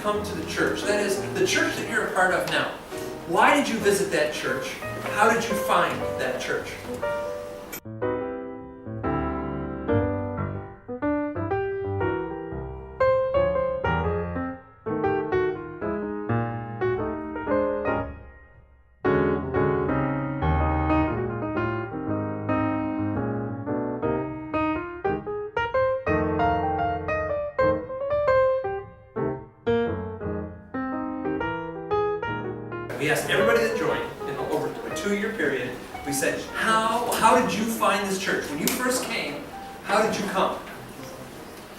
come to the church? That is, the church that you're a part of now. Why did you visit that church? How did you find that church? We asked everybody that joined in over a 2-year period. We said, how did you find this church? When you first came, how did you come?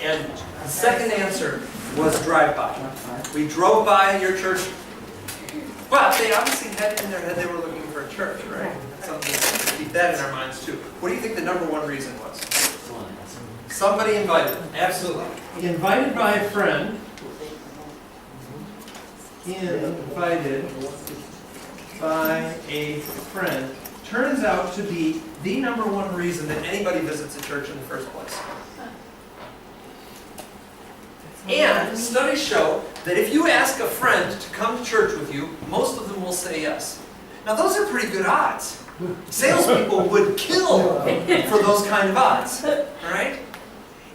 And the second answer was drive-by. We drove by your church, but they obviously had in their head they were looking for a church, right? Something to keep that in our minds too. What do you think the number one reason was? Somebody invited. Absolutely. Invited by a friend. Invited by a friend turns out to be the number one reason that anybody visits a church in the first place. And studies show that if you ask a friend to come to church with you, most of them will say yes. Now those are pretty good odds. Salespeople would kill for those kind of odds, all right?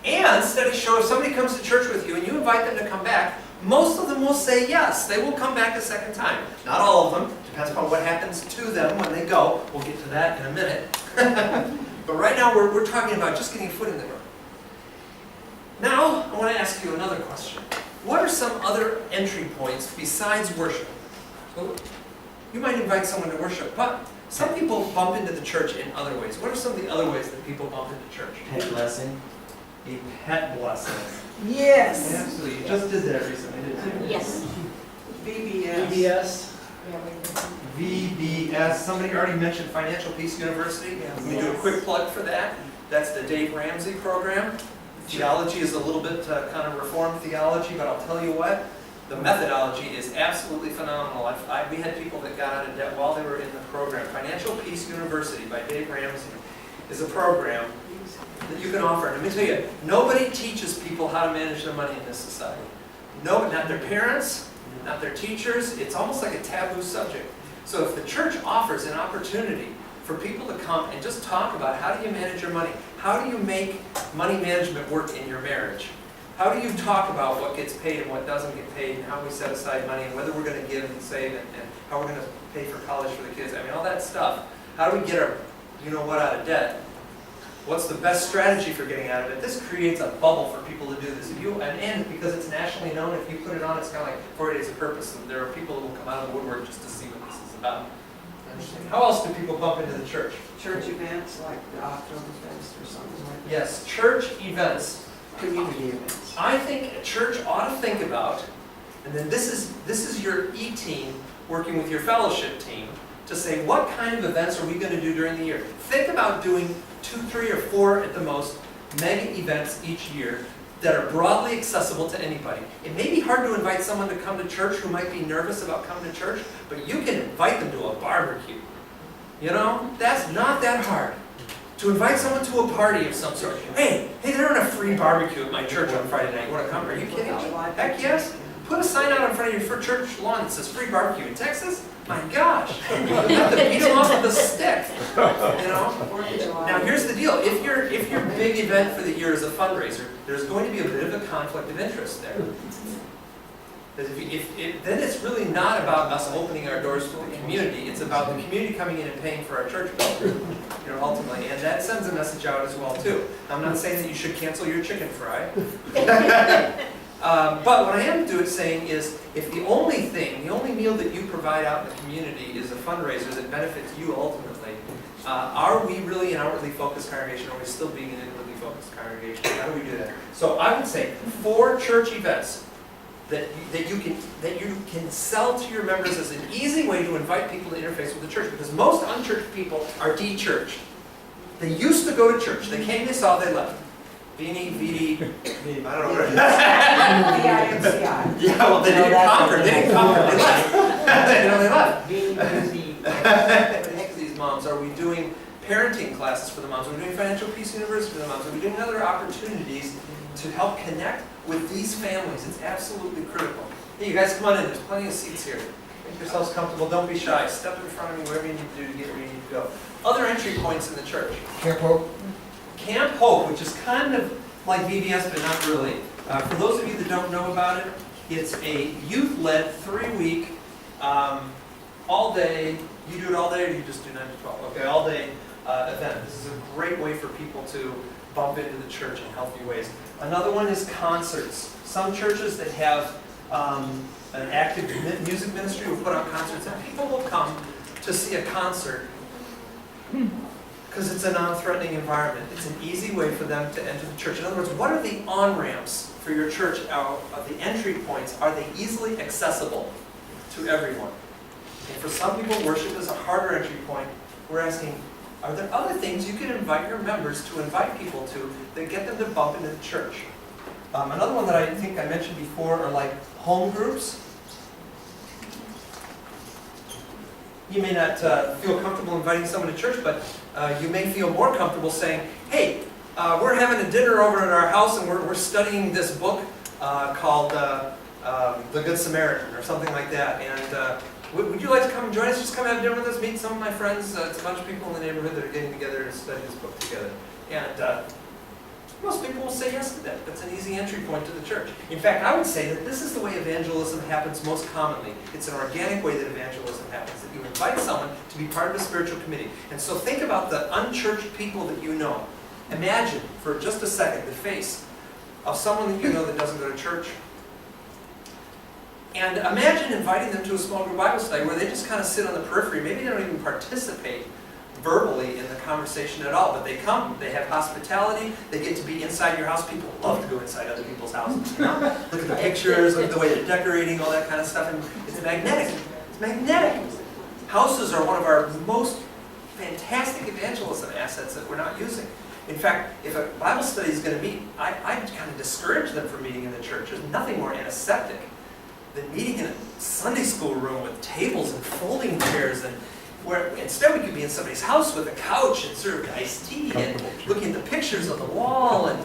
And studies show if somebody comes to church with you and you invite them to come back, most of them will say yes. They will come back a second time. Not all of them. Depends upon what happens to them when they go. We'll get to that in a minute. But right now we're talking about just getting a foot in the door. Now I want to ask you another question. What are some other entry points besides worship? So you might invite someone to worship, but some people bump into the church in other ways. What are some of the other ways that people bump into church? Pet blessing. A pet blessing. Yes. Absolutely. You just did that recently, didn't you? Yes. VBS. VBS. VBS. Somebody already mentioned Financial Peace University. Let me do a quick plug for that. That's the Dave Ramsey program. Theology is a little bit kind of reformed theology, but I'll tell you what, the methodology is absolutely phenomenal. We had people that got out of debt while they were in the program. Financial Peace University by Dave Ramsey is a program that you can offer. And let me tell you, nobody teaches people how to manage their money in this society. No, not their parents, not their teachers. It's almost like a taboo subject. So if the church offers an opportunity for people to come and just talk about how do you manage your money, how do you make money management work in your marriage, how do you talk about what gets paid and what doesn't get paid, and how we set aside money, and whether we're going to give and save, and how we're going to pay for college for the kids. I mean, all that stuff. How do we get our, you-know-what, out of debt? What's the best strategy for getting out of it? This creates a bubble for people to do this. And because it's nationally known, if you put it on, it's kind of like 40 Days of Purpose, and there are people who will come out of the woodwork just to see what this is about. How else do people bump into the church? Church events like the Oktoberfest or something like that. Yes, church events. Community events. I think a church ought to think about, and then this is your E-team working with your fellowship team, to say what kind of events are we going to do during the year. Think about doing 2, 3, or 4 at the most mega events each year that are broadly accessible to anybody. It may be hard to invite someone to come to church who might be nervous about coming to church, but you can invite them to a barbecue. You know, that's not that hard. To invite someone to a party of some sort. Hey, they're having a free barbecue at my church on Friday night. You want to come? Are you kidding me? Heck yes. Put a sign out in front of your church lawn that says free barbecue in Texas. My gosh. You have to beat them off with a stick. You know? Now here's the deal. If your big event for the year is a fundraiser, there's going to be a bit of a conflict of interest there. Because then it's really not about us opening our doors to the community. It's about the community coming in and paying for our church bill, you know, ultimately. And that sends a message out as well, too. I'm not saying that you should cancel your chicken fry. But what I am saying is, if the only meal that you provide out in the community is a fundraiser that benefits you ultimately, are we really an outwardly focused congregation, or are we still being an inwardly focused congregation? How do we do that? So I would say 4 church events that you can sell to your members as an easy way to invite people to interface with the church, because most unchurched people are de-churched. They used to go to church. They came, they saw, they left. Beanie, VD, I don't know what it is. Yeah, well, they didn't conquer. They didn't conquer. They left. They left. Next to these moms, are we doing parenting classes for the moms. We're doing Financial Peace University for the moms. We're doing other opportunities to help connect with these families. It's absolutely critical. Hey, you guys come on in. There's plenty of seats here. Make yourselves comfortable. Don't be shy. Step in front of me, wherever you need to do to get where you need to go. Other entry points in the church. Camp Hope. Camp Hope, which is kind of like VBS, but not really. For those of you that don't know about it, it's a youth-led 3-week, all day. You do it all day, or you just do 9 to 12? Okay, all day event. This is a great way for people to bump into the church in healthy ways. Another one is concerts. Some churches that have an active music ministry will put on concerts, and people will come to see a concert because it's a non-threatening environment. It's an easy way for them to enter the church. In other words, what are the on-ramps for your church? The entry points, are they easily accessible to everyone? And for some people, worship is a harder entry point. We're asking, are there other things you can invite your members to invite people to that get them to bump into the church? Another one that I think I mentioned before are like home groups. You may not feel comfortable inviting someone to church, but you may feel more comfortable saying, hey, we're having a dinner over at our house and we're studying this book called The Good Samaritan or something like that. And would you like to come and join us? Just come have dinner with us, meet some of my friends. It's a bunch of people in the neighborhood that are getting together to study this book together. And most people will say yes to that. That's an easy entry point to the church. In fact, I would say that this is the way evangelism happens most commonly. It's an organic way that evangelism happens, that you invite someone to be part of a spiritual committee. And so think about the unchurched people that you know. Imagine for just a second the face of someone that you know that doesn't go to church. And imagine inviting them to a small group Bible study where they just kind of sit on the periphery. Maybe they don't even participate verbally in the conversation at all, but they come, they have hospitality, they get to be inside your house. People love to go inside other people's houses. You know? Look at the pictures, look at the way they're decorating, all that kind of stuff, and it's magnetic. It's magnetic. Houses are one of our most fantastic evangelism assets that we're not using. In fact, if a Bible study is going to meet, I kind of discourage them from meeting in the church. There's nothing more antiseptic than meeting in a Sunday school room with tables and folding chairs, and where instead we could be in somebody's house with a couch and serve iced tea and looking at the pictures on the wall and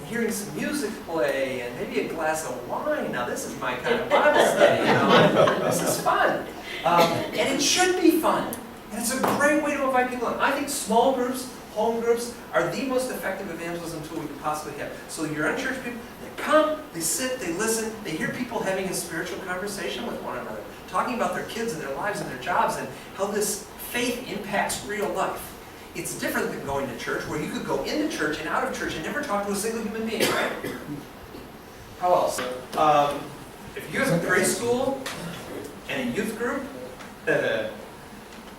hearing some music play and maybe a glass of wine. Now this is my kind of Bible study, you know. This is fun. And it should be fun. And it's a great way to invite people in. I think small groups, home groups, are the most effective evangelism tool we could possibly have. So your unchurched people, they come, they sit, they listen, they hear people having a spiritual conversation with one another, talking about their kids and their lives and their jobs and how this faith impacts real life. It's different than going to church, where you could go into church and out of church and never talk to a single human being, right? How else? If you have a preschool and a youth group,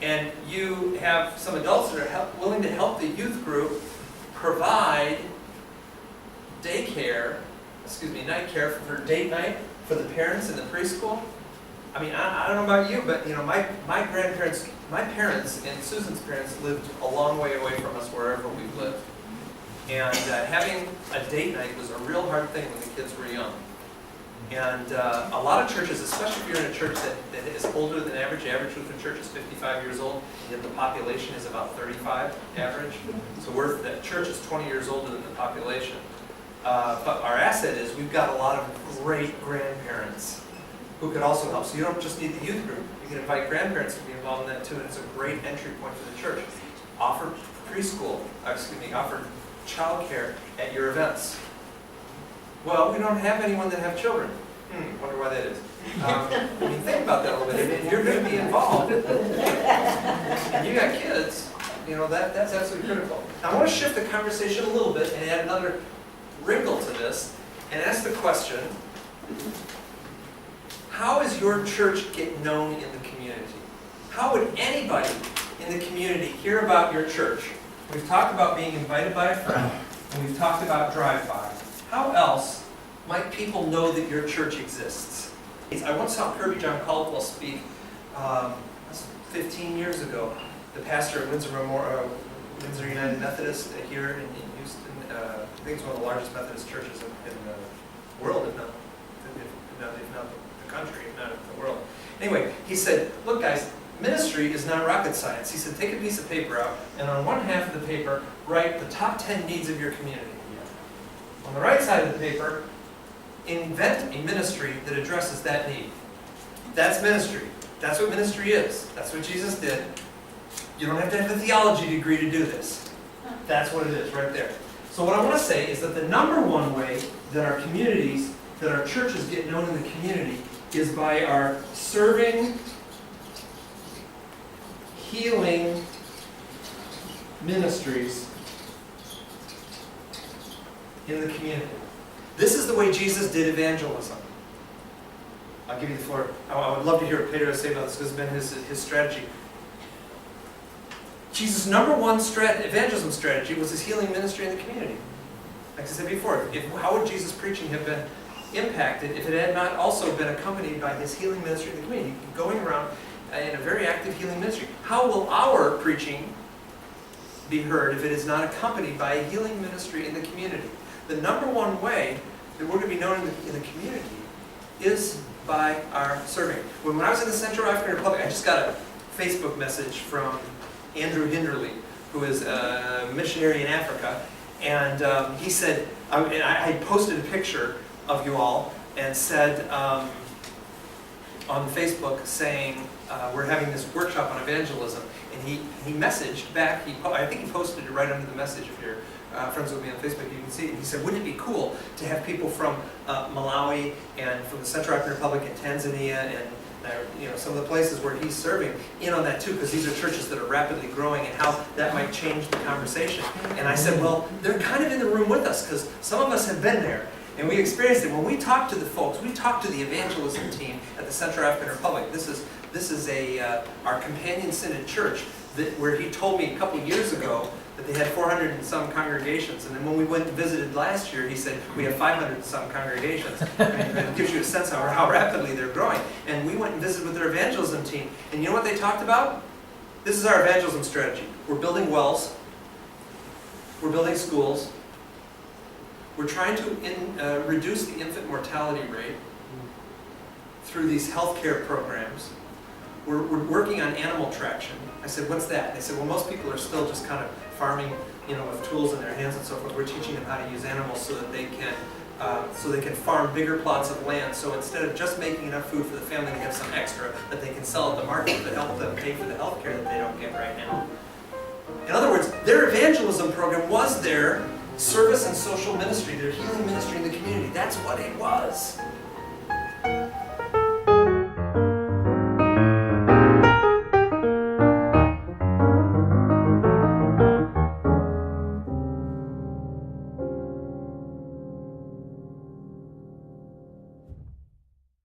and you have some adults that are willing to help the youth group provide night care for date night for the parents in the preschool. I mean, I don't know about you, but you know, my parents and Susan's parents lived a long way away from us wherever we lived. And having a date night was a real hard thing when the kids were young. And a lot of churches, especially if you're in a church that is older than average Lutheran church is 55 years old, yet the population is about 35 average. So the church is 20 years older than the population. But our asset is we've got a lot of great grandparents who could also help. So you don't just need the youth group. You can invite grandparents to be involved in that too, and it's a great entry point for the church. Offer offer childcare at your events. Well, we don't have anyone that have children. Wonder why that is. I mean, think about that a little bit. If you're going to be involved, and you got kids, you know, that's absolutely critical. Now, I want to shift the conversation a little bit and add another wrinkle to this and ask the question, how is your church get known in the community? How would anybody in the community hear about your church? We've talked about being invited by a friend, and we've talked about drive-by. How else might people know that your church exists? I once saw Kirby John Caldwell speak 15 years ago. The pastor at Windsor United Methodist here in Houston. I think it's one of the largest Methodist churches in the world, if not the country, if not the world. Anyway, he said, look guys, ministry is not rocket science. He said, take a piece of paper out, and on one half of the paper, write the top 10 needs of your community. On the right side of the paper, invent a ministry that addresses that need. That's ministry. That's what ministry is. That's what Jesus did. You don't have to have a theology degree to do this. That's what it is, right there. So what I want to say is that the number one way that our communities, that our churches get known in the community is by our serving, healing ministries in the community. This is the way Jesus did evangelism. I'll give you the floor. I would love to hear what Pedro say about this because it's been his strategy. Jesus' number one evangelism strategy was his healing ministry in the community. Like I said before, how would Jesus' preaching have been impacted if it had not also been accompanied by his healing ministry in the community, going around in a very active healing ministry? How will our preaching be heard if it is not accompanied by a healing ministry in the community? The number one way that we're going to be known in the community is by our serving. When I was in the Central African Republic, I just got a Facebook message from Andrew Hinderley, who is a missionary in Africa, and he said, I posted a picture of you all and said on Facebook saying, we're having this workshop on evangelism, and he messaged back, I think he posted it right under the message. If you're friends with me on Facebook, you can see it. He said, wouldn't it be cool to have people from Malawi and from the Central African Republic and Tanzania and some of the places where he's serving in on that too, because these are churches that are rapidly growing, and how that might change the conversation. And I said, well, they're kind of in the room with us because some of us have been there and we experienced it. When we talk to the folks, we talk to the evangelism team at the Central African Republic. This is our companion synod church where he told me a couple years ago that they had 400 and some congregations, and then when we went and visited last year, he said we have 500 and some congregations. I mean, it gives you a sense of how rapidly they're growing. And we went and visited with their evangelism team, and you know what they talked about? This is our evangelism strategy. We're building wells, we're building schools, we're trying to reduce the infant mortality rate through these healthcare programs. We're working on animal traction. I said, what's that? And they said, well, most people are still just kind of farming, with tools in their hands and so forth. We're teaching them how to use animals so that they can farm bigger plots of land. So instead of just making enough food for the family to have some extra that they can sell at the market to help them pay for the health care that they don't get right now. In other words, their evangelism program was their service and social ministry, their healing ministry in the community. That's what it was.